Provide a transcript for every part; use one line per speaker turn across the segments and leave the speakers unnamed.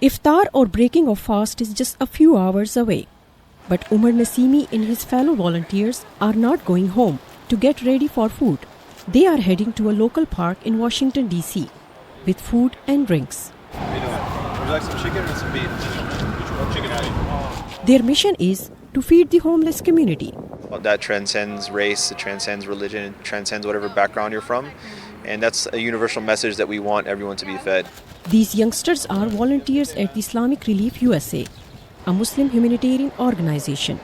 Iftar or breaking of fast is just a few hours away. But Umar Nasimi and his fellow volunteers are not going home to get ready for food. They are heading to a local park in Washington, D.C. with food and drinks.
How you doing? Would you like some chicken or some beef? Chicken patty.
Their mission is to feed the homeless community.
That transcends race, it transcends religion, it transcends whatever background you're from. And that's a universal message that we want everyone to be fed.
These youngsters are volunteers at the Islamic Relief USA, a Muslim humanitarian organization.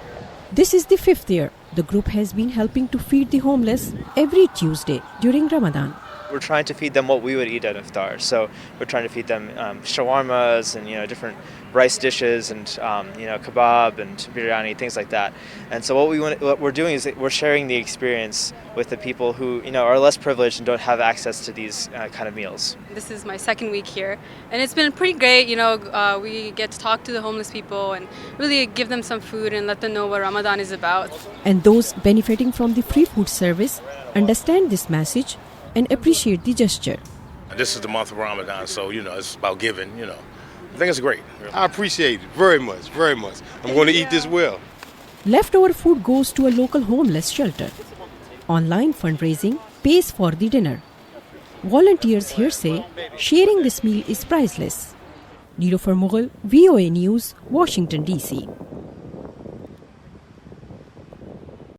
This is the 5th year the group has been helping to feed the homeless every Tuesday during Ramadan.
We're trying to feed them what we would eat at iftar. So we're trying to feed them shawarmas and different rice dishes and kebab and biryani, things like that. And so what we're doing is that we're sharing the experience with the people who are less privileged and don't have access to these kind of meals.
This is my second week here, and it's been pretty great. We get to talk to the homeless people and really give them some food and let them know what Ramadan is about.
And those benefiting from the free food service understand this message and appreciate the gesture.
This is the month of Ramadan, so it's about giving. I think it's great.
I appreciate it very much, very much. I'm going to eat this well.
Leftover food goes to a local homeless shelter. Online fundraising pays for the dinner. Volunteers here say sharing this meal is priceless. Nilofar, Mughal, VOA News, Washington, D.C.